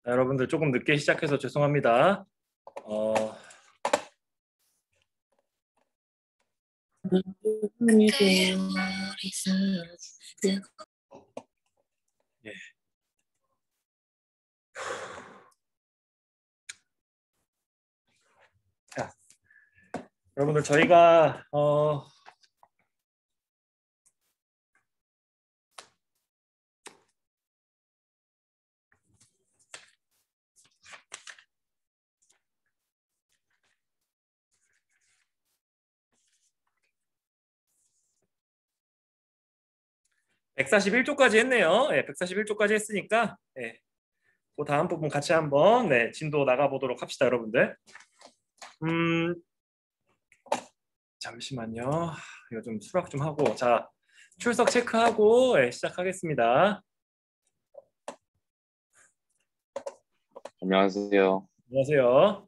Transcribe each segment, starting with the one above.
여러분들 조금 늦게 시작해서 죄송합니다. 예. 자, 여러분들 저희가 141조까지 했네요. 141조까지 했으니까 그 다음 부분 같이 한번 진도 나가보도록 합시다, 여러분들. 잠시만요. 이거 좀 수락 좀 하고, 자, 출석 체크하고 시작하겠습니다. 안녕하세요. 안녕하세요.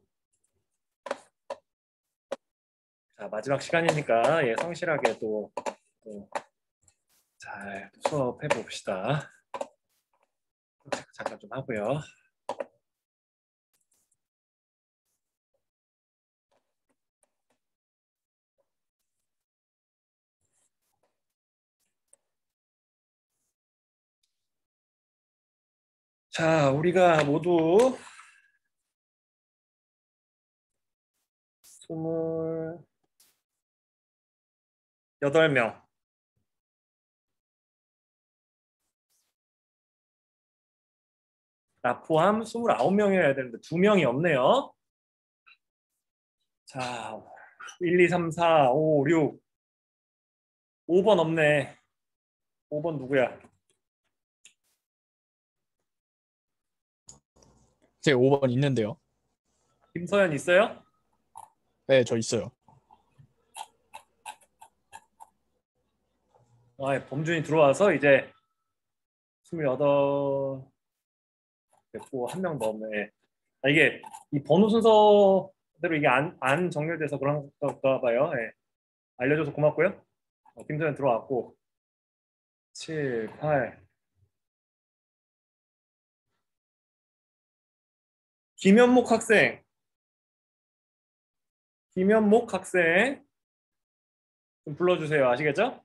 자, 마지막 시간이니까 성실하게 또 잘 수업해 봅시다. 잠깐 좀 하고요. 자, 우리가 모두 28명. 나 포함 29명이어야 되는데 2명이 없네요. 자, 1, 2, 3, 4, 5, 6. 5번 없네. 5번 누구야? 제 5번 있는데요. 김서연 있어요? 네, 저 있어요. 범준이 들어와서 이제 28 됐고 한 명 더 없네. 이게 이 번호 순서대로 이게 안 정렬돼서 그런가 봐요. 알려줘서 고맙고요. 김서연 들어왔고 7, 8. 김현목 학생. 김현목 학생 좀 불러주세요. 아시겠죠?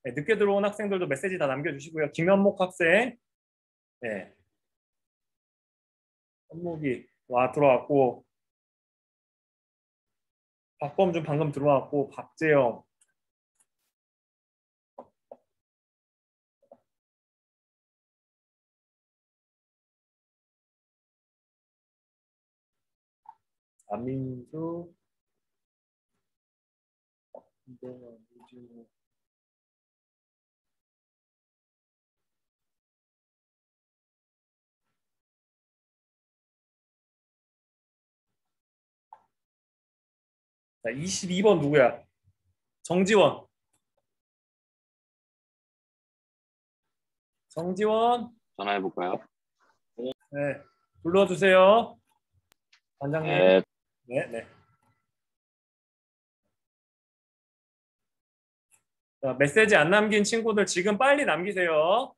늦게 들어온 학생들도 메시지 다 남겨주시고요. 김현목 학생. 현목이 들어왔고, 박범준 방금 들어왔고, 박재영. 안민수. 이동현, 이준호. 자, 22번 누구야? 정지원. 정지원. 전화해볼까요? 네, 불러주세요. 반장님. 네. 네. 자, 메시지 안 남긴 친구들 지금 빨리 남기세요.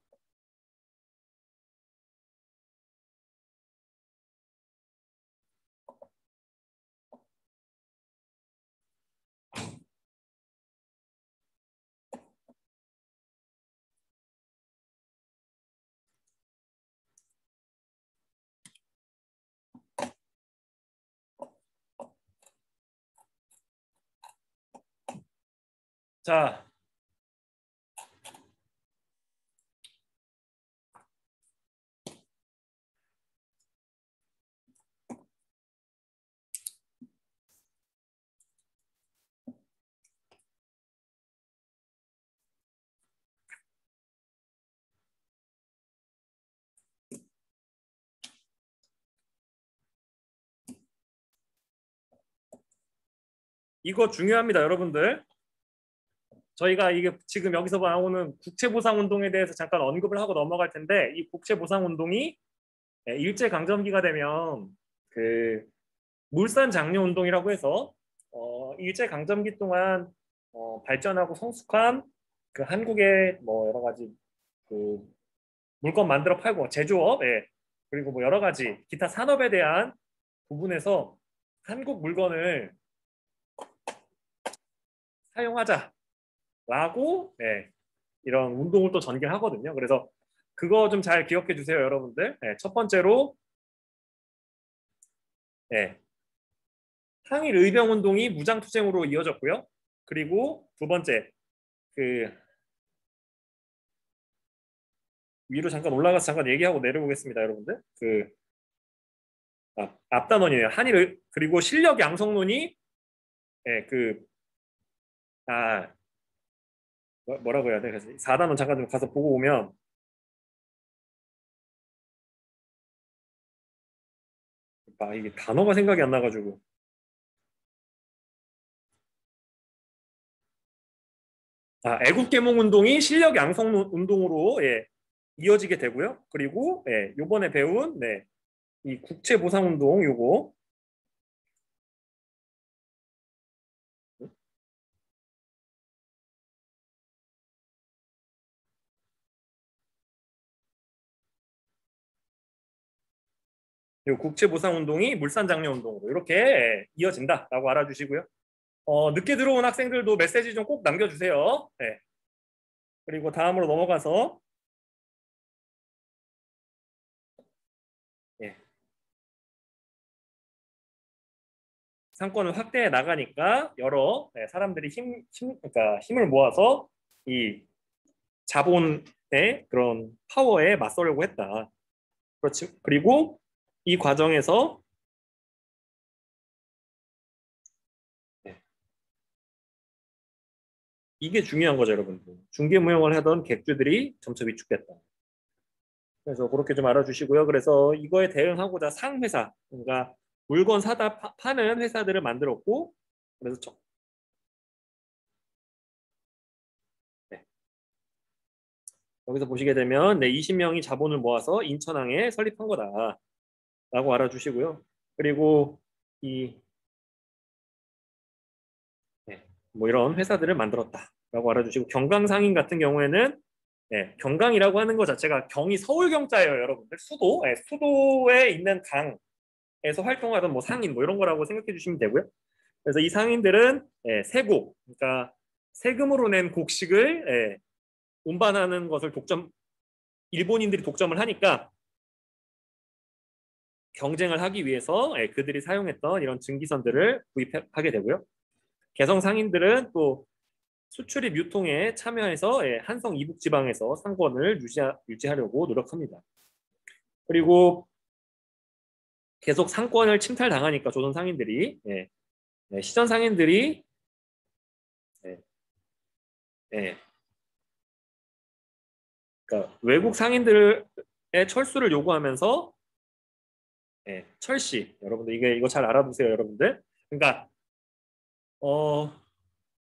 자, 이거 중요합니다, 여러분들. 저희가 이게 지금 여기서 나오는 국채보상운동에 대해서 잠깐 언급을 하고 넘어갈 텐데, 이 국채보상운동이 일제강점기가 되면 그 물산 장려 운동이라고 해서 일제강점기 동안 발전하고 성숙한 그 한국의 뭐 여러 가지 그 물건 만들어 팔고 제조업 그리고 뭐 여러 가지 기타 산업에 대한 부분에서 한국 물건을 사용하자라고 이런 운동을 또 전개하거든요. 그래서 그거 좀 잘 기억해 주세요, 여러분들. 첫 번째로 항일 의병 운동이 무장투쟁으로 이어졌고요. 그리고 두 번째, 그 위로 잠깐 올라가서 잠깐 얘기하고 내려오겠습니다, 여러분들. 앞단원이에요. 그리고 실력 양성론이 그 뭐라고 해야 돼? 그래서 4단원 잠깐 좀 가서 보고 오면 이게 단어가 생각이 안 나가지고 애국계몽 운동이 실력 양성 운동으로 이어지게 되고요. 그리고 요번에 배운 이 국채보상 운동 요거 요 국채보상 운동이 물산장려 운동으로 이렇게 이어진다라고 알아주시고요. 늦게 들어온 학생들도 메시지 좀 꼭 남겨주세요. 그리고 다음으로 넘어가서 상권을 확대해 나가니까 여러 사람들이 그러니까 힘을 모아서 이 자본의 그런 파워에 맞서려고 했다. 그렇지. 그리고 이 과정에서 이게 중요한 거죠, 여러분들. 중개무용을 하던 객주들이 점차 위축됐다. 그래서 그렇게 좀 알아주시고요. 그래서 이거에 대응하고자 상회사, 그러니까 물건 사다 파는 회사들을 만들었고, 그래서 네. 여기서 보시게 되면 20명이 자본을 모아서 인천항에 설립한 거다라고 알아주시고요. 그리고 이 뭐 이런 회사들을 만들었다라고 알아주시고 경강상인 같은 경우에는 경강이라고 하는 것 자체가 경이 서울 경자예요, 여러분들. 수도에 있는 강에서 활동하던 뭐 상인 뭐 이런 거라고 생각해 주시면 되고요. 그래서 이 상인들은 세곡, 그러니까 세금으로 낸 곡식을 운반하는 것을 일본인들이 독점을 하니까 경쟁을 하기 위해서 그들이 사용했던 이런 증기선들을 구입하게 되고요. 개성 상인들은 또 수출입 유통에 참여해서 한성 이북 지방에서 상권을 유지하려고 노력합니다. 그리고 계속 상권을 침탈당하니까 조선 상인들이 시전 상인들이 그러니까 외국 상인들의 철수를 요구하면서 철시 여러분들 이거 잘 알아두세요, 여러분들. 그러니까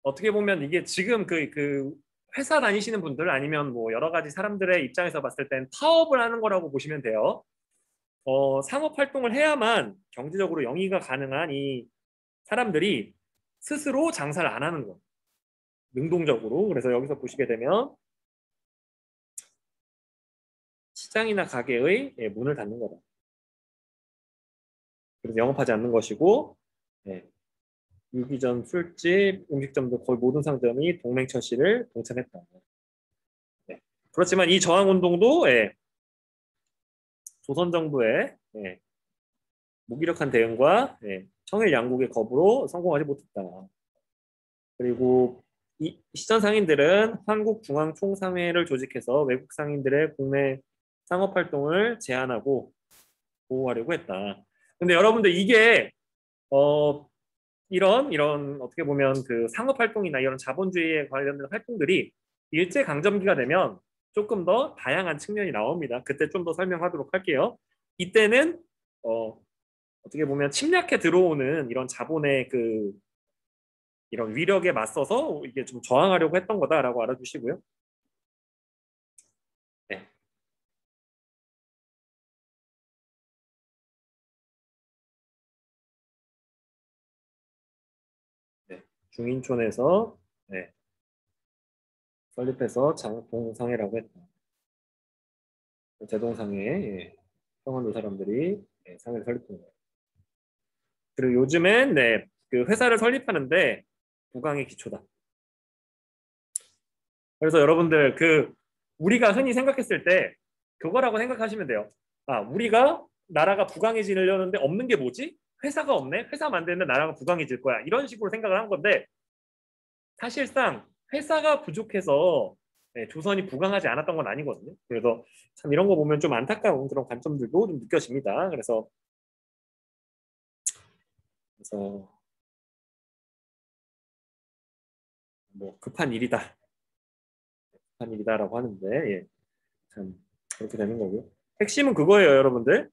어떻게 보면 이게 지금 그 회사 다니시는 분들 아니면 뭐 여러 가지 사람들의 입장에서 봤을 땐 파업을 하는 거라고 보시면 돼요. 상업 활동을 해야만 경제적으로 영위가 가능한 이 사람들이 스스로 장사를 안 하는 거. 능동적으로. 그래서 여기서 보시게 되면 시장이나 가게의 문을 닫는 거다. 그래서 영업하지 않는 것이고 유기점, 술집, 음식점도 거의 모든 상점이 동맹철시를 동참했다. 그렇지만 이 저항운동도 조선 정부의 무기력한 대응과 청일 양국의 거부로 성공하지 못했다. 그리고 이 시전 상인들은 한국중앙총상회를 조직해서 외국 상인들의 국내 상업 활동을 제한하고 보호하려고 했다. 근데 여러분들 이게 이런 어떻게 보면 그 상업 활동이나 이런 자본주의에 관련된 활동들이 일제 강점기가 되면 조금 더 다양한 측면이 나옵니다. 그때 좀 더 설명하도록 할게요. 이때는 어떻게 보면 침략해 들어오는 이런 자본의 이런 위력에 맞서서 이게 좀 저항하려고 했던 거다라고 알아주시고요. 네. 네. 중인촌에서 설립해서 동상회라고 했다. 대동상회. 평안도 사람들이 상해를 설립한 거예요. 그리고 요즘엔 그 회사를 설립하는데 부강이 기초다. 그래서 여러분들 우리가 흔히 생각했을 때 그거라고 생각하시면 돼요. 아, 우리가 나라가 부강해지려는데 없는 게 뭐지? 회사가 없네. 회사 만드는데 나라가 부강해질 거야. 이런 식으로 생각을 한 건데 사실상 회사가 부족해서 조선이 부강하지 않았던 건 아니거든요. 그래서 참 이런 거 보면 좀 안타까운 그런 관점들도 좀 느껴집니다. 그래서 뭐 급한 일이다라고 하는데 참 그렇게 되는 거고요. 핵심은 그거예요, 여러분들.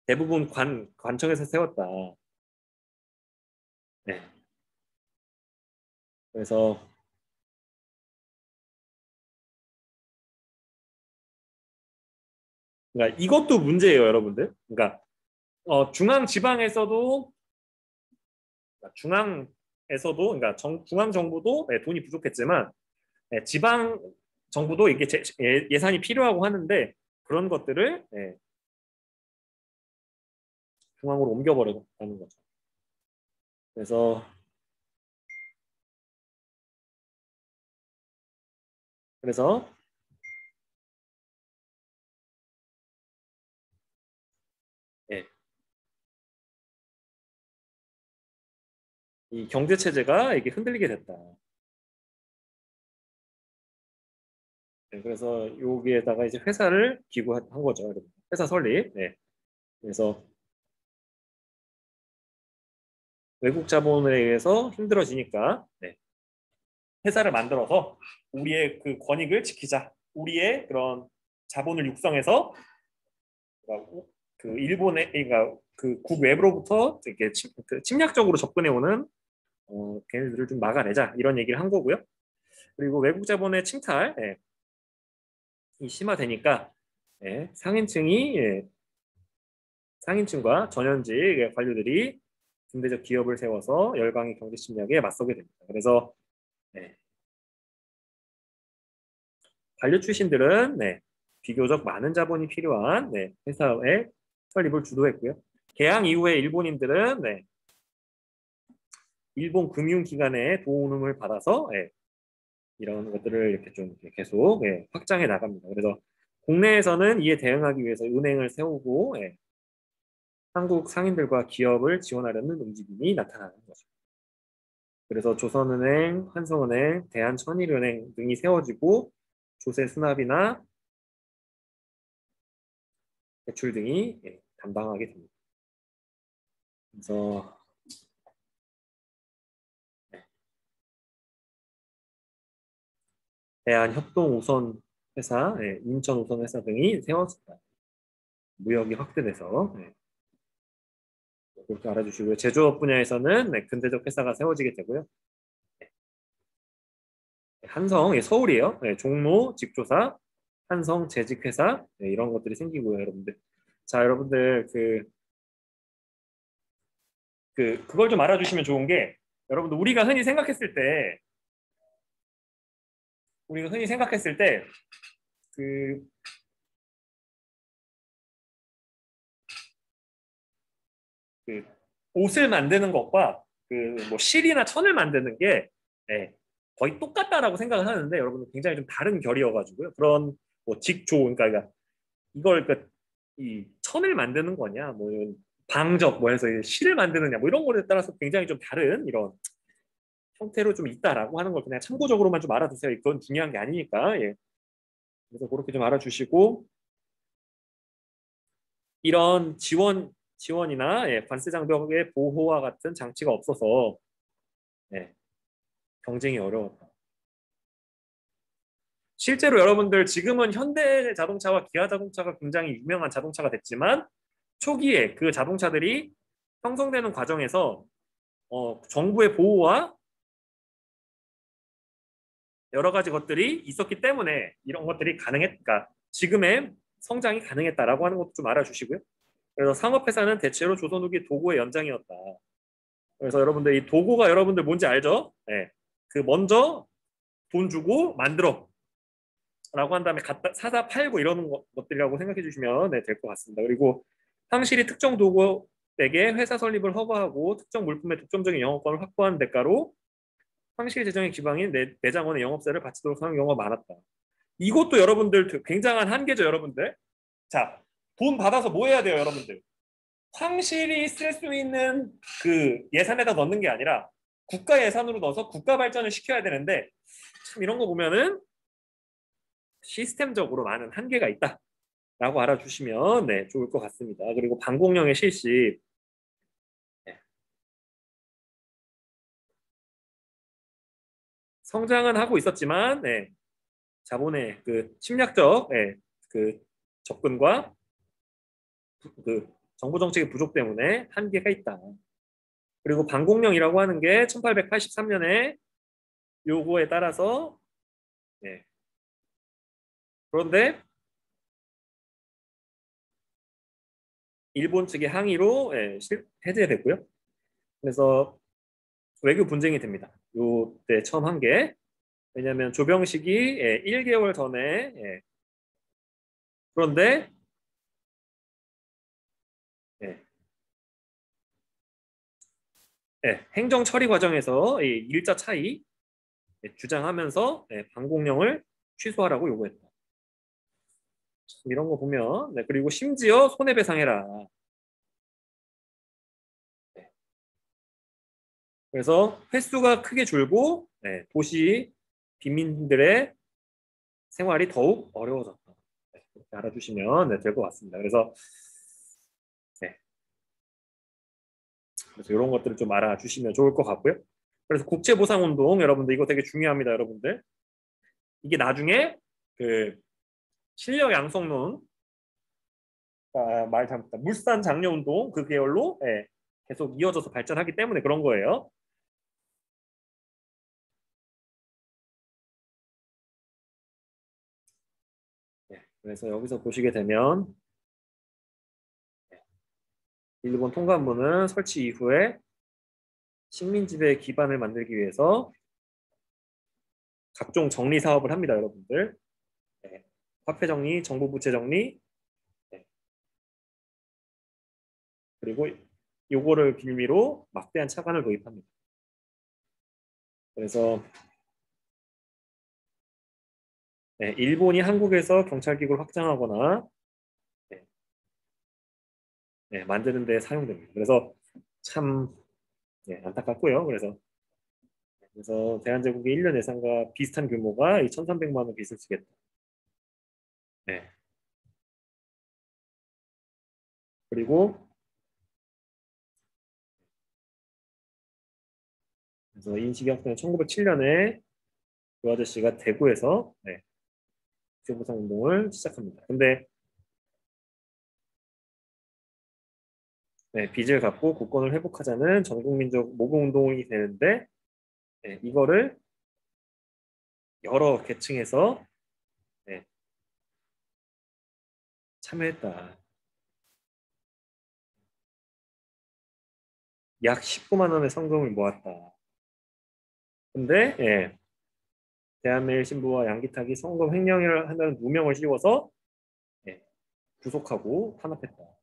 대부분 관청에서 세웠다. 네. 그래서 그러니까 이것도 문제예요, 여러분들. 그러니까 중앙 지방에서도 그러니까 중앙 정부도 돈이 부족했지만 지방 정부도 이게 예산이 필요하고 하는데 그런 것들을 중앙으로 옮겨버렸다는 거죠. 그래서 그래서 예, 이 경제 체제가 이게 흔들리게 됐다. 그래서 여기에다가 이제 회사를 기구한 거죠. 여러분. 회사 설립. 그래서 외국 자본에 의해서 힘들어지니까 회사를 만들어서 우리의 그 권익을 지키자. 우리의 그런 자본을 육성해서 그 일본의 그러니까 그 국외로부터 이렇게 침략적으로 접근해 오는 걔네들을 좀 막아내자 이런 얘기를 한 거고요. 그리고 외국 자본의 침탈 이 심화되니까 상인층과 전현직 관료들이 군대적 기업을 세워서 열강의 경제 침략에 맞서게 됩니다. 그래서 관료 출신들은 비교적 많은 자본이 필요한 회사의 설립을 주도했고요. 개항 이후에 일본인들은 일본 금융기관의 도움을 받아서 이런 것들을 이렇게 좀 계속 확장해 나갑니다. 그래서 국내에서는 이에 대응하기 위해서 은행을 세우고 한국 상인들과 기업을 지원하려는 움직임이 나타나는 거죠. 그래서 조선은행, 한성은행, 대한천일은행 등이 세워지고 조세 수납이나 대출 등이 담당하게 됩니다. 그래서 대한협동우선회사, 인천우선회사 등이 세워졌다. 무역이 확대돼서 그렇게 알아주시고요. 제조업 분야에서는 근대적 회사가 세워지게 되고요. 한성, 서울이에요. 종로, 직조사, 한성, 재직회사 이런 것들이 생기고요, 여러분들. 자, 여러분들 그걸 좀 알아주시면 좋은 게 여러분들 우리가 흔히 생각했을 때 그 옷을 만드는 것과 뭐 실이나 천을 만드는 게 거의 똑같다라고 생각을 하는데 여러분들 굉장히 좀 다른 결이어가지고요. 그런 뭐 직조 그러니까 이걸 이 천을 만드는 거냐 뭐 이런 방적 뭐 해서 실을 만드느냐 뭐 이런 거에 따라서 굉장히 좀 다른 이런 형태로 좀 있다라고 하는 걸 그냥 참고적으로만 좀 알아두세요. 그건 중요한 게 아니니까. 그래서 그렇게 좀 알아주시고 이런 지원이나 관세 장벽의 보호와 같은 장치가 없어서 경쟁이 어려웠다. 실제로 여러분들 지금은 현대 자동차와 기아 자동차가 굉장히 유명한 자동차가 됐지만 초기에 그 자동차들이 형성되는 과정에서 정부의 보호와 여러 가지 것들이 있었기 때문에 이런 것들이 가능했다. 지금의 성장이 가능했다라고 하는 것도 좀 알아주시고요. 그래서 상업회사는 대체로 조선 후기 도고의 연장이었다. 그래서 여러분들 이 도고가 여러분들 뭔지 알죠? 먼저 돈 주고 만들어. 라고 한 다음에 갖다 사다 팔고 이러는 것들이라고 생각해 주시면 네, 될 것 같습니다. 그리고 상실이 특정 도구에게 회사 설립을 허가하고 특정 물품의 독점적인 영업권을 확보하는 대가로 상실 재정의 기반인 내장원의 영업세를 바치도록 하는 경우가 많았다. 이것도 여러분들 굉장한 한계죠, 여러분들. 자, 돈 받아서 뭐 해야 돼요, 여러분들? 상실이 쓸 수 있는 그 예산에다 넣는 게 아니라 국가 예산으로 넣어서 국가 발전을 시켜야 되는데 참 이런 거 보면은 시스템적으로 많은 한계가 있다라고 알아주시면 네, 좋을 것 같습니다. 그리고 방공령의 실시 네. 성장은 하고 있었지만 네, 자본의 그 침략적 네, 그 접근과 그 정부 정책의 부족 때문에 한계가 있다. 그리고 방공령이라고 하는 게 1883년에 요거에 따라서 네. 그런데 일본 측의 항의로 예, 해제됐고요. 그래서 외교 분쟁이 됩니다. 요때 처음 한 게. 왜냐하면 조병식이 예, 1개월 전에 예, 그런데 예, 예, 행정 처리 과정에서 이 일자 차이 예, 주장하면서 예, 방공령을 취소하라고 요구했다. 이런 거 보면 네, 그리고 심지어 손해배상해라. 네. 그래서 횟수가 크게 줄고 네, 도시 빈민들의 생활이 더욱 어려워졌다. 네, 이렇게 알아주시면 네, 될 것 같습니다. 네, 그래서 이런 것들을 좀 알아주시면 좋을 것 같고요. 그래서 국제보상운동 여러분들 이거 되게 중요합니다, 여러분들. 이게 나중에 그 실력 양성론 말 잘못했다. 물산 장려운동 그 계열로 예, 계속 이어져서 발전하기 때문에 그런 거예요. 예, 그래서 여기서 보시게 되면 일본 통감부는 설치 이후에 식민지배 기반을 만들기 위해서 각종 정리 사업을 합니다, 여러분들. 네. 화폐 정리, 정부 부채 정리, 네. 그리고 요거를 빌미로 막대한 차관을 도입합니다. 그래서 네, 일본이 한국에서 경찰기구를 확장하거나 네, 네, 만드는 데 사용됩니다. 그래서 참 네, 안타깝고요. 그래서 대한제국의 1년 예산과 비슷한 규모가 이 1,300만 원 빚을 지겠다. 네. 그리고 그래서 인식이 확 1907년에 그 아저씨가 대구에서 네, 국제보상 운동을 시작합니다. 근데 네, 빚을 갚고 국권을 회복하자는 전국민적 모금운동이 되는데 네, 이거를 여러 계층에서 네, 참여했다. 약 19만 원의 성금을 모았다. 근데 예, 대한매일신부와 양기탁이 성금 횡령을 한다는 누명을 씌워서 예, 구속하고 탄압했다.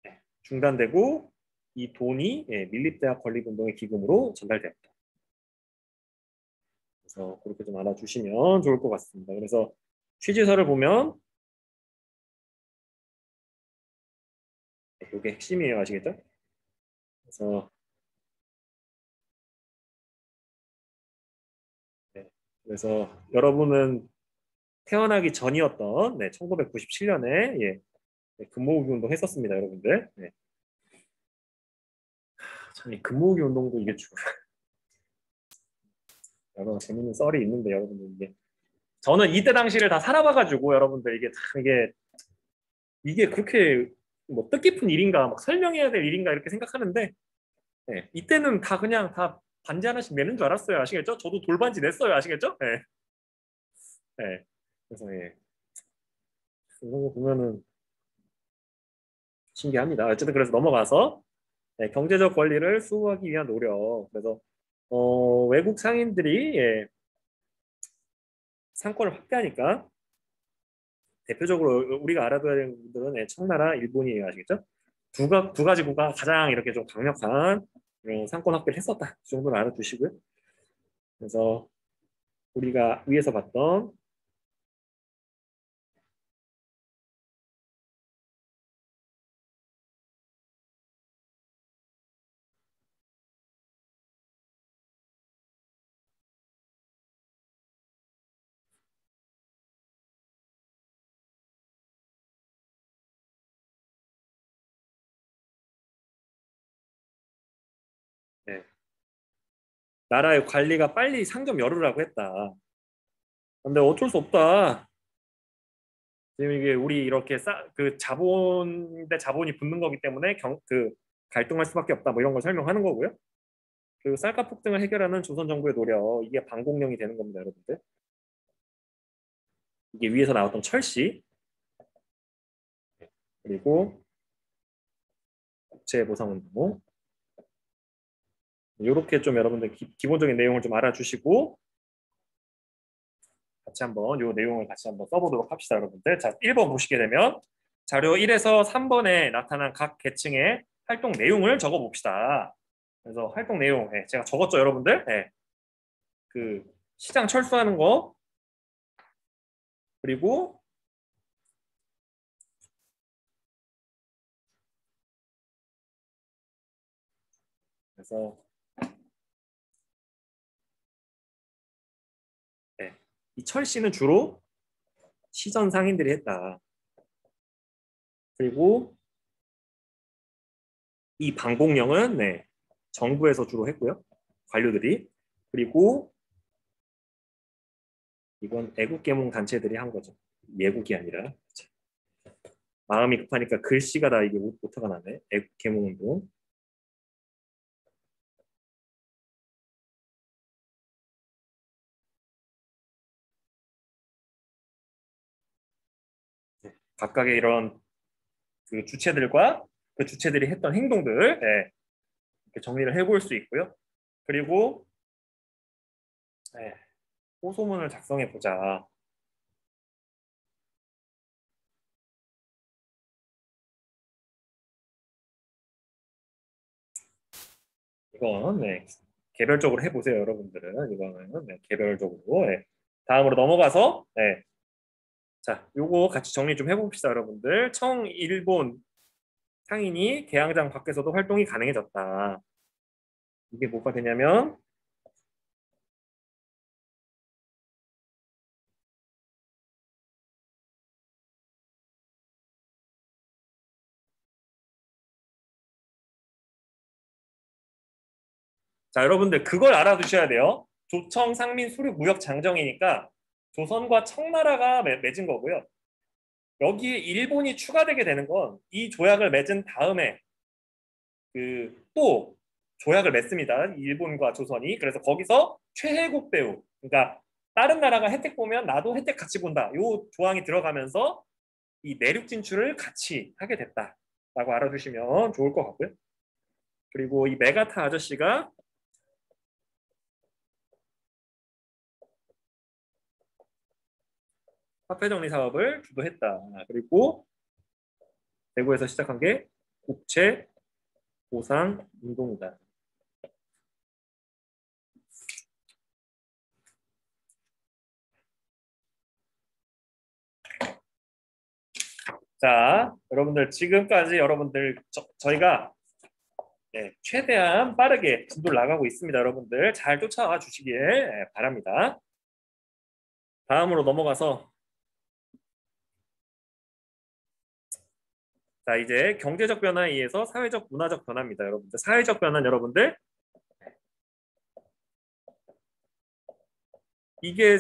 예, 중단되고 이 돈이 예, 밀립대학 건립운동의 기금으로 전달되었다. 그래서 그렇게 좀 알아주시면 좋을 것 같습니다. 그래서 취지서를 보면 이게 핵심이에요. 아시겠죠? 그래서 네, 그래서 여러분은 태어나기 전이었던 네, 1997년에 예, 네, 금모으기 운동 했었습니다, 여러분들. 네. 참, 이 금모으기 운동도 이게 여러 재밌는 썰이 있는데 여러분들 이게 저는 이때 당시를 다 살아봐가지고 여러분들 이게 참 이게 그렇게 뭐 뜻깊은 일인가 막 설명해야 될 일인가 이렇게 생각하는데 네, 이때는 다 그냥 다 반지 하나씩 내는 줄 알았어요. 아시겠죠? 저도 돌반지 냈어요. 아시겠죠? 네. 네. 그래서 예. 이런 거 보면은 신기합니다. 어쨌든 그래서 넘어가서 네, 경제적 권리를 수호하기 위한 노력. 그래서 외국 상인들이 상권을 확대하니까 대표적으로 우리가 알아둬야 되는 분들은 청나라, 일본이에요. 아시겠죠? 두 가지구가 가장 이렇게 좀 강력한 이런 상권 확대를 했었다. 그 정도는 알아두시고요. 그래서 우리가 위에서 봤던 네, 나라의 관리가 빨리 상점 열으라고 했다. 근데 어쩔 수 없다. 지금 이게 우리 이렇게 그 자본 대 자본이 붙는 거기 때문에 그 갈등할 수밖에 없다. 뭐 이런 걸 설명하는 거고요. 그리고 쌀값 폭등을 해결하는 조선 정부의 노력 이게 방공령이 되는 겁니다, 여러분들. 이게 위에서 나왔던 철시 그리고 국채보상운동 이렇게 좀 여러분들 기본적인 내용을 좀 알아주시고 같이 한번 이 내용을 같이 한번 써보도록 합시다, 여러분들. 자, 1번 보시게 되면 자료 1에서 3번에 나타난 각 계층의 활동 내용을 적어 봅시다. 그래서 활동 내용 제가 적었죠, 여러분들. 그 시장 철수하는 거 그리고 그래서 이 철시는 주로 시전 상인들이 했다. 그리고 이 방공령은 정부에서 주로 했고요. 관료들이. 그리고 이건 애국계몽 단체들이 한 거죠. 예국이 아니라. 마음이 급하니까 글씨가 다 이게 오타가 나네. 애국계몽운동. 각각의 이런 그 주체들과 그 주체들이 했던 행동들 이렇게 정리를 해볼 수 있고요. 그리고 호소문을 작성해 보자. 이건 개별적으로 해보세요, 여러분들은. 이거는 개별적으로. 다음으로 넘어가서 자, 요거 같이 정리 좀 해봅시다, 여러분들. 일본 상인이 개항장 밖에서도 활동이 가능해졌다. 이게 뭐가 되냐면 자, 여러분들 그걸 알아두셔야 돼요. 조청, 상민, 수륙, 무역, 장정이니까 조선과 청나라가 맺은 거고요. 여기에 일본이 추가되게 되는 건 이 조약을 맺은 다음에 그 또 조약을 맺습니다. 일본과 조선이. 그래서 거기서 최혜국 배후, 그러니까 다른 나라가 혜택 보면 나도 혜택 같이 본다. 요 조항이 들어가면서 이 내륙 진출을 같이 하게 됐다라고 알아두시면 좋을 것 같고요. 그리고 이 메가타 아저씨가 화폐 정리 사업을 주도했다. 그리고 대구에서 시작한 게 국채 보상 운동이다. 자, 여러분들 지금까지 여러분들 저희가 최대한 빠르게 진도를 나가고 있습니다. 여러분들 잘 쫓아와 주시길 바랍니다. 다음으로 넘어가서 자 이제 경제적 변화에 의해서 사회적 문화적 변화입니다. 여러분들 사회적 변화는 여러분들 이게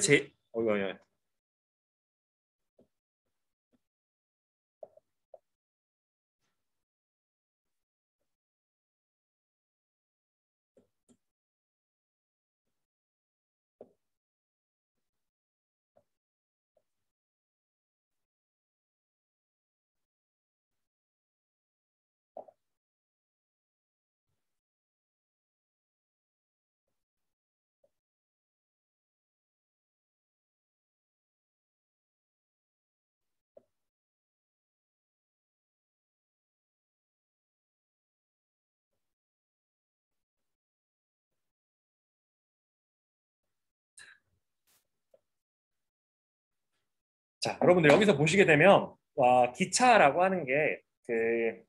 자, 여러분들 여기서 보시게 되면 와, 기차라고 하는 게 그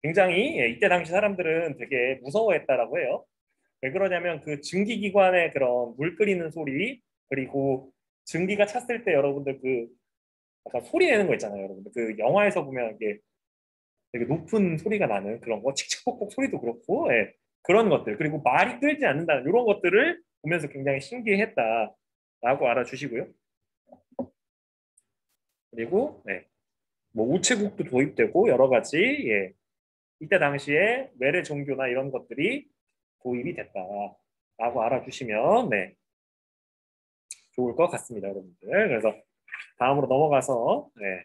굉장히 이때 당시 사람들은 되게 무서워했다라고 해요. 왜 그러냐면 그 증기기관의 그런 물 끓이는 소리 그리고 증기가 찼을 때 여러분들 그 약간 소리 내는 거 있잖아요, 여러분들. 그 영화에서 보면 이게 되게 높은 소리가 나는 그런 거, 칙칙폭폭 소리도 그렇고, 예, 그런 것들. 그리고 말이 끓지 않는다는 이런 것들을 보면서 굉장히 신기했다라고 알아주시고요. 그리고 네, 뭐 우체국도 도입되고 여러 가지 예, 이때 당시에 외래 종교나 이런 것들이 도입이 됐다라고 알아주시면 네, 좋을 것 같습니다, 여러분들. 그래서 다음으로 넘어가서 네,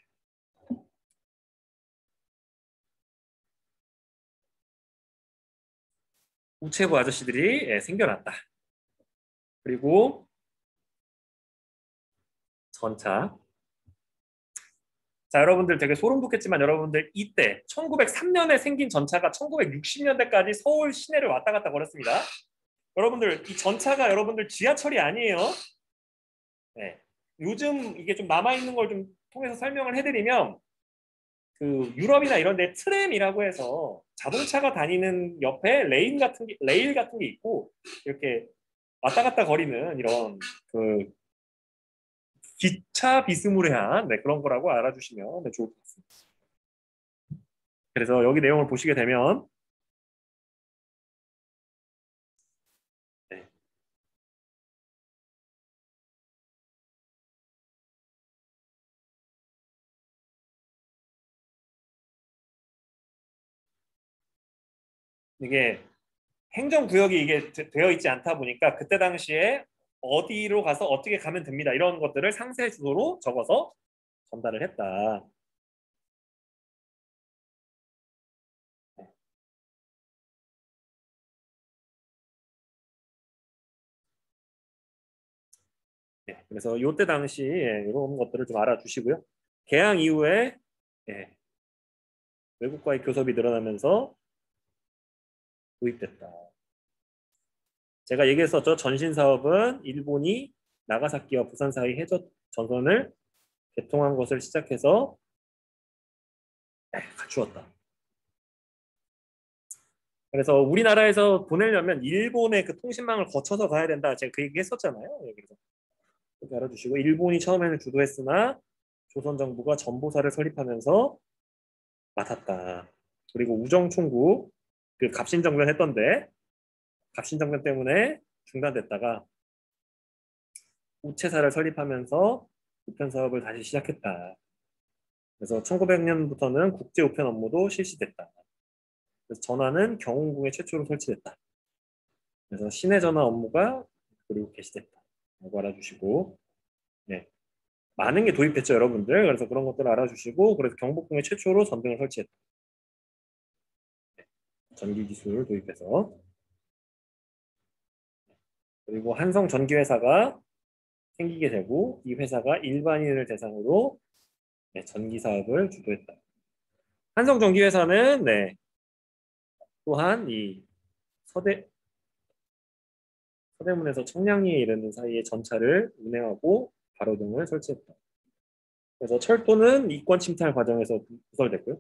우체부 아저씨들이 예, 생겨났다. 그리고 전차. 자, 여러분들 되게 소름 돋겠지만 여러분들 이때 1903년에 생긴 전차가 1960년대까지 서울 시내를 왔다 갔다 거렸습니다. 여러분들 이 전차가 여러분들 지하철이 아니에요. 네. 요즘 이게 좀 남아있는 걸 좀 통해서 설명을 해드리면 그 유럽이나 이런 데 트램이라고 해서 자동차가 다니는 옆에 레일 같은 게 있고 이렇게 왔다 갔다 거리는 이런 그 기차 비스무리한 네, 그런 거라고 알아주시면 네, 좋을 것 같습니다. 그래서 여기 내용을 보시게 되면 네, 이게 행정구역이 이게 되어 있지 않다 보니까 그때 당시에 어디로 가서 어떻게 가면 됩니다. 이런 것들을 상세 주소로 적어서 전달을 했다. 네, 그래서 이때 당시 이런 것들을 좀 알아주시고요. 개항 이후에 예, 외국과의 교섭이 늘어나면서 도입됐다. 제가 얘기했었죠. 전신 사업은 일본이 나가사키와 부산 사이 해저 전선을 개통한 것을 시작해서 갖추었다. 그래서 우리나라에서 보내려면 일본의 그 통신망을 거쳐서 가야 된다. 제가 그 얘기 했었잖아요. 예, 그래서 그렇게 알아두시고 일본이 처음에는 주도했으나 조선 정부가 전보사를 설립하면서 맡았다. 그리고 우정총국 그 갑신정변 했던데 갑신정변 때문에 중단됐다가 우체사를 설립하면서 우편 사업을 다시 시작했다. 그래서 1900년부터는 국제 우편 업무도 실시됐다. 그래서 전화는 경운궁에 최초로 설치됐다. 그래서 시내 전화 업무가 그리고 개시됐다. 라고 알아주시고 네. 많은 게 도입됐죠, 여러분들. 그래서 그런 것들을 알아주시고 그래서 경복궁에 최초로 전등을 설치했다. 전기 기술을 도입해서 그리고 한성 전기회사가 생기게 되고 이 회사가 일반인을 대상으로 네, 전기 사업을 주도했다. 한성 전기회사는 네, 또한 이 서대 서대문에서 청량리에 이르는 사이에 전차를 운행하고 가로등을 설치했다. 그래서 철도는 이권 침탈 과정에서 부설됐고요.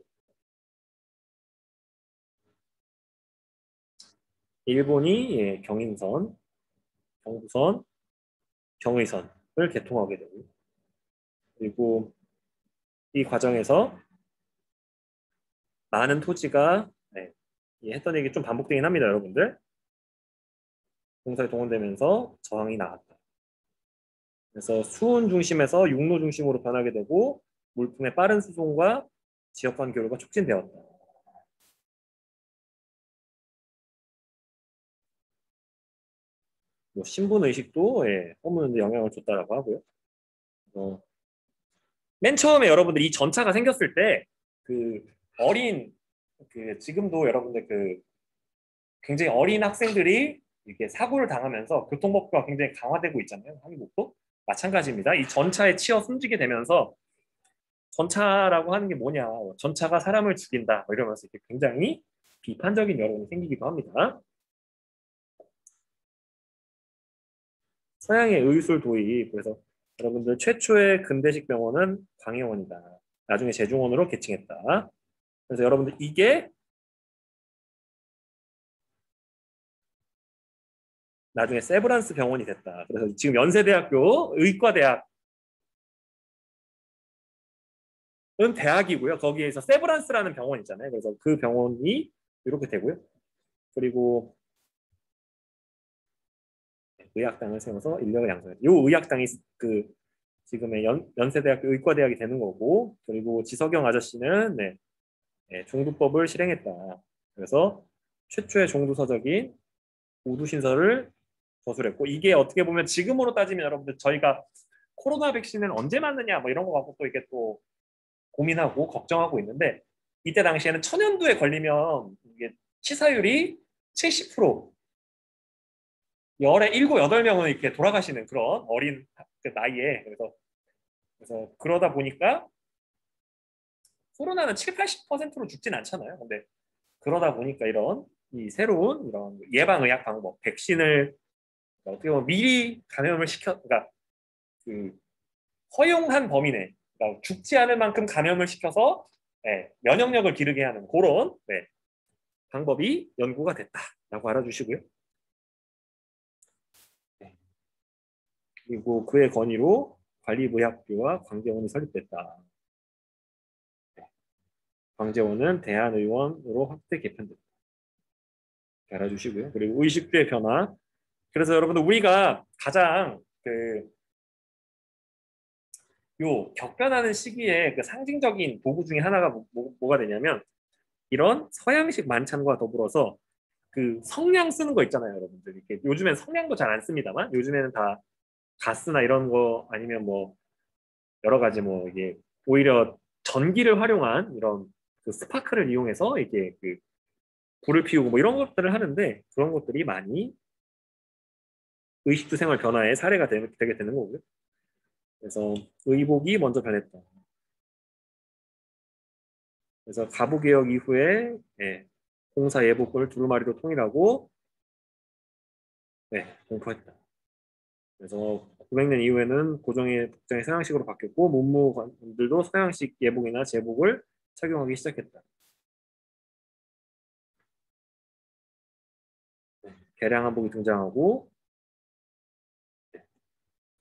일본이 예, 경인선, 경부선, 경의선을 개통하게 되고 그리고 이 과정에서 많은 토지가 네, 했던 얘기 좀 반복되긴 합니다, 여러분들. 공사에 동원되면서 저항이 나왔다. 그래서 수운 중심에서 육로 중심으로 변하게 되고 물품의 빠른 수송과 지역 간 교류가 촉진되었다. 뭐 신분 의식도 예, 허무는데 영향을 줬다라고 하고요. 어, 맨 처음에 여러분들 이 전차가 생겼을 때 그 어린 그 지금도 여러분들 그 굉장히 어린 학생들이 이렇게 사고를 당하면서 교통법규가 굉장히 강화되고 있잖아요. 한국도 마찬가지입니다. 이 전차에 치여 숨지게 되면서 전차라고 하는 게 뭐냐, 전차가 사람을 죽인다, 뭐 이러면서 이렇게 굉장히 비판적인 여론이 생기기도 합니다. 서양의 의술 도입, 그래서 여러분들 최초의 근대식 병원은 광해원이다. 나중에 제중원으로 개칭했다. 그래서 여러분들 이게 나중에 세브란스 병원이 됐다. 그래서 지금 연세대학교 의과대학은 대학이고요. 거기에서 세브란스라는 병원 있잖아요. 그래서 그 병원이 이렇게 되고요. 그리고 의학당을 세워서 인력을 양성했다. 이 의학당이 그 지금의 연세대학교 의과대학이 되는 거고, 그리고 지석영 아저씨는 종두법을 실행했다. 그래서 최초의 종두 서적인 우두신서를 저술했고, 이게 어떻게 보면 지금으로 따지면 여러분들 저희가 코로나 백신을 언제 맞느냐 뭐 이런 거 갖고 또 이게 또 고민하고 걱정하고 있는데, 이때 당시에는 천연두에 걸리면 이게 치사율이 70%, 열에 7, 8명은 이렇게 돌아가시는 그런 어린 그 나이에, 그래서 그러다 보니까 코로나는 7, 80%로 죽진 않잖아요. 근데 그러다 보니까 이런 이 새로운 이런 예방의학 방법, 백신을 어떻게 보면 미리 감염을 그러니까 그 허용한 범위 내, 그러니까 죽지 않을 만큼 감염을 시켜서 면역력을 기르게 하는 그런 방법이 연구가 됐다라고 알아주시고요. 그리고 그의 건의로 관리의학교와 광재원이 설립됐다. 광재원은 대한의원으로 확대 개편됐다. 알아주시고요. 그리고 의식주의 변화. 그래서 여러분들 우리가 가장 요 격변하는 시기에 그 상징적인 도구 중에 하나가 뭐가 되냐면 이런 서양식 만찬과 더불어서 그 성냥 쓰는 거 있잖아요, 여러분들. 이렇게 요즘엔 성냥도 잘 안 씁니다만 요즘에는 다 가스나 이런 거 아니면 뭐 여러 가지 뭐 이게 오히려 전기를 활용한 이런 그 스파크를 이용해서 이게 그 불을 피우고 뭐 이런 것들을 하는데 그런 것들이 많이 의식주 생활 변화의 사례가 되게 되는 거고요. 그래서 의복이 먼저 변했다. 그래서 가부개혁 이후에 공사 예복을 두루마리로 통일하고 공포했다. 그래서 900년 이후에는 고종의 복장이 서양식으로 바뀌었고 문무관들도 서양식 예복이나 제복을 착용하기 시작했다. 개량 한복이 등장하고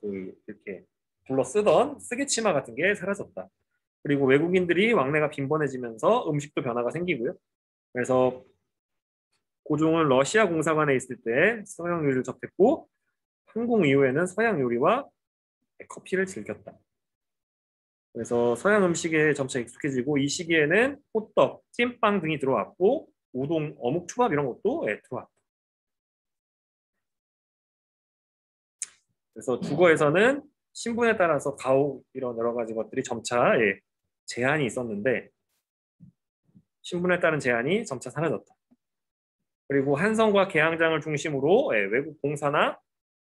이렇게 불러 쓰던 쓰개치마 같은 게 사라졌다. 그리고 외국인들이 왕래가 빈번해지면서 음식도 변화가 생기고요. 그래서 고종은 러시아 공사관에 있을 때 서양 요리를 접했고 항공 이후에는 서양 요리와 커피를 즐겼다. 그래서 서양 음식에 점차 익숙해지고 이 시기에는 호떡, 찐빵 등이 들어왔고 우동, 어묵, 초밥 이런 것도 들어왔다. 그래서 주거에서는 신분에 따라서 가옥 이런 여러 가지 것들이 점차 제한이 있었는데 신분에 따른 제한이 점차 사라졌다. 그리고 한성과 개항장을 중심으로 외국 공사나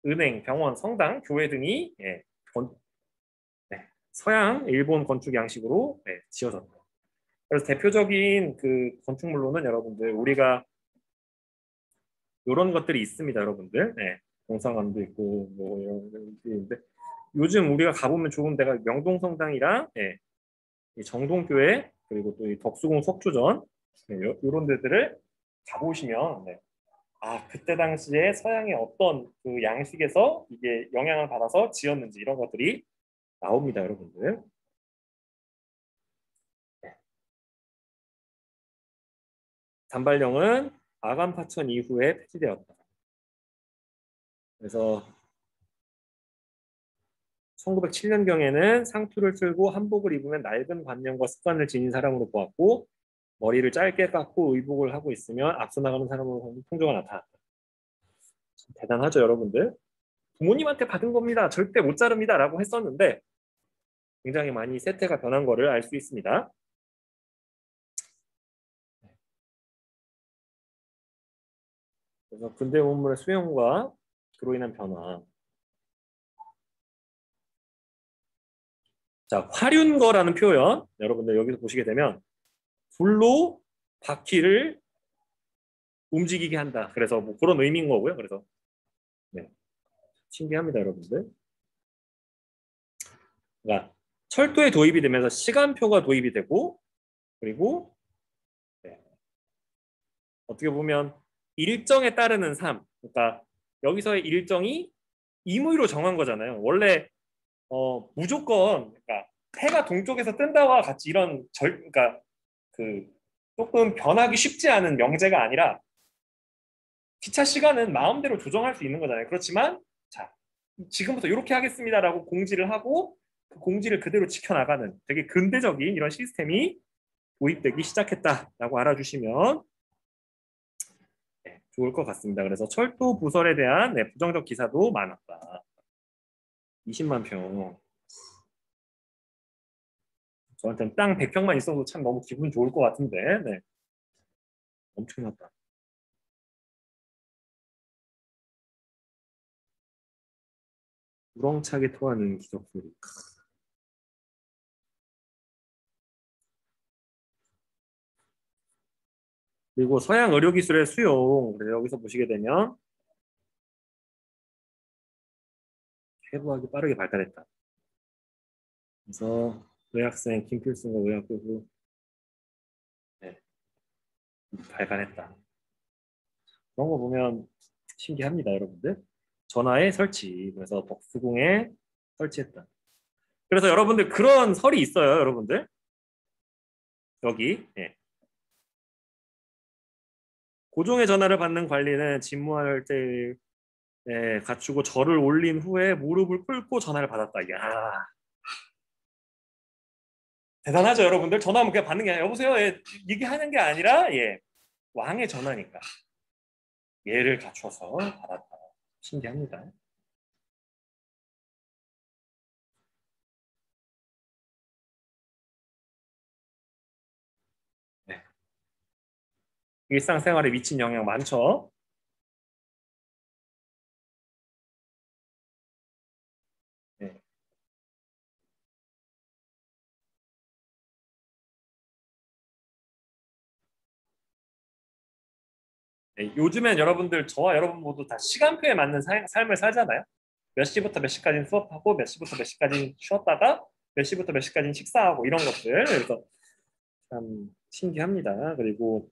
은행, 병원, 성당, 교회 등이 서양, 일본 건축 양식으로 지어졌다. 그래서 대표적인 그 건축물로는 여러분들 우리가 이런 것들이 있습니다, 여러분들. 공사관도 있고 뭐 이런 것들이 있는데 요즘 우리가 가보면 좋은 데가 명동성당이랑 이 정동교회 그리고 또 이 덕수궁 석조전 이런 데들을 가보시면 그때 당시에 서양의 어떤 그 양식에서 이게 영향을 받아서 지었는지 이런 것들이 나옵니다, 여러분들. 단발령은 아간파천 이후에 폐지되었다. 그래서 1907년경에는 상투를 틀고 한복을 입으면 낡은 관념과 습관을 지닌 사람으로 보았고 머리를 짧게 깎고 의복을 하고 있으면 앞서 나가는 사람으로 풍조가 나타났다. 대단하죠, 여러분들. 부모님한테 받은 겁니다. 절대 못 자릅니다. 라고 했었는데 굉장히 많이 세태가 변한 거를 알 수 있습니다. 그래서 근대 문물의 수용과 그로 인한 변화. 자, 화륜거라는 표현 여러분들 여기서 보시게 되면 불로 바퀴를 움직이게 한다. 그래서 뭐 그런 의미인 거고요. 그래서 신기합니다, 여러분들. 그러니까 철도에 도입이 되면서 시간표가 도입이 되고 그리고 네, 어떻게 보면 일정에 따르는 삶. 그러니까 여기서의 일정이 임의로 정한 거잖아요. 원래 무조건 그러니까 해가 동쪽에서 뜬다와 같이 이런 그러니까 그 조금 변하기 쉽지 않은 명제가 아니라 기차 시간은 마음대로 조정할 수 있는 거잖아요. 그렇지만 자 지금부터 이렇게 하겠습니다라고 공지를 하고 그 공지를 그대로 지켜나가는 되게 근대적인 이런 시스템이 도입되기 시작했다라고 알아주시면 네, 좋을 것 같습니다. 그래서 철도 부설에 대한 네, 부정적 기사도 많았다. 20만 평. 저한테는 땅 100평만 있어도 참 너무 기분 좋을 것 같은데 네, 엄청났다. 우렁차게 토하는 기적 소리. 그리고 서양 의료기술의 수용. 그래서 여기서 보시게 되면 해부학이 빠르게 발달했다. 그래서 의학생 김필승과 의학교수 네, 발간했다. 그런 거 보면 신기합니다, 여러분들. 전화에 설치. 그래서 덕수궁에 설치했다. 그래서 여러분들 그런 설이 있어요, 여러분들. 여기 예. 고종의 전화를 받는 관리는 집무할 때 갖추고 절을 올린 후에 무릎을 꿇고 전화를 받았다. 야 대단하죠, 여러분들. 전화하면 그냥 받는 게 아니라 여보세요. 예, 얘기하는 게 아니라 예, 왕의 전화니까 예를 갖춰서 받았다. 신기합니다. 네. 일상생활에 미친 영향 많죠. 네. 네, 요즘엔 여러분들 저와 여러분 모두 다 시간표에 맞는 삶을 살잖아요. 몇 시부터 몇 시까지는 수업하고 몇 시부터 몇 시까지 쉬었다가 몇 시부터 몇 시까지는 식사하고 이런 것들. 그래서 참 신기합니다. 그리고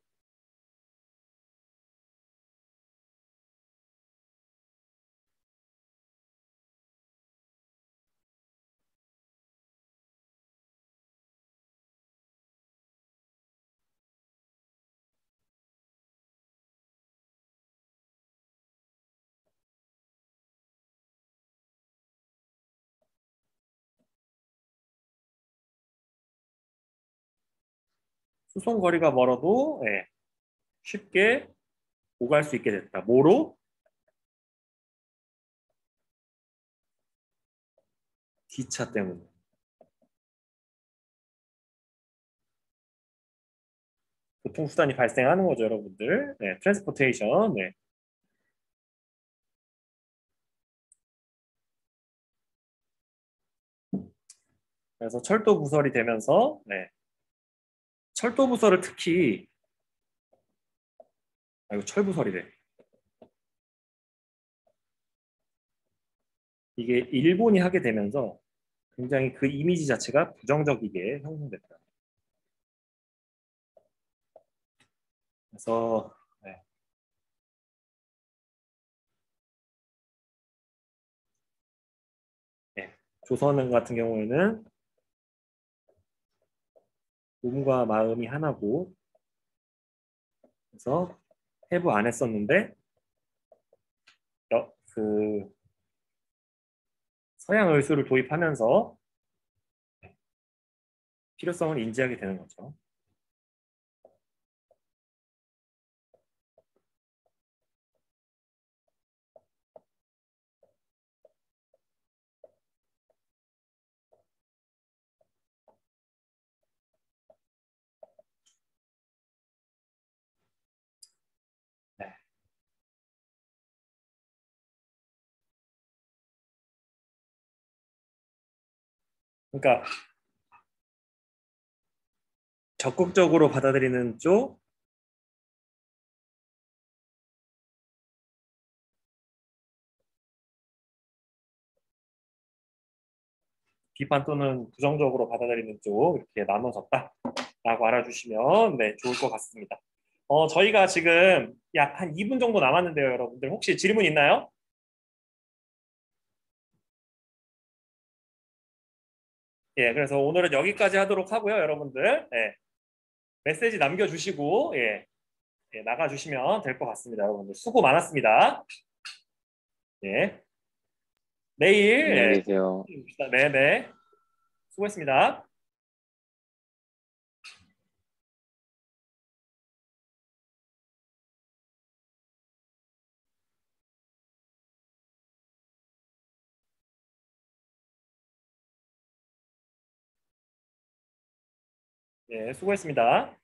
수송 거리가 멀어도 예, 쉽게 오갈 수 있게 됐다. 뭐로? 기차 때문에. 교통수단이 발생하는 거죠, 여러분들. 네, 트랜스포테이션. 네. 그래서 철도 부설이 되면서 네, 철도 부설을 특히 이거 철부설이래. 이게 일본이 하게 되면서 굉장히 그 이미지 자체가 부정적이게 형성됐다. 그래서 네, 네. 조선은 같은 경우에는 몸과 마음이 하나고 그래서 해부 안 했었는데 그 서양 의술을 도입하면서 필요성을 인지하게 되는 거죠. 네. 그러니까 적극적으로 받아들이는 쪽, 비판 또는 부정적으로 받아들이는 쪽 이렇게 나눠졌다라고 알아주시면 네, 좋을 것 같습니다. 저희가 지금 약 한 2분 정도 남았는데요, 여러분들 혹시 질문 있나요? 예, 그래서 오늘은 여기까지 하도록 하고요, 여러분들. 예, 메시지 남겨주시고 예, 예, 나가주시면 될 것 같습니다, 여러분들. 수고 많았습니다. 예, 내일 안녕히 예, 계세요. 봅시다. 네, 네, 수고했습니다. 예, 수고했습니다.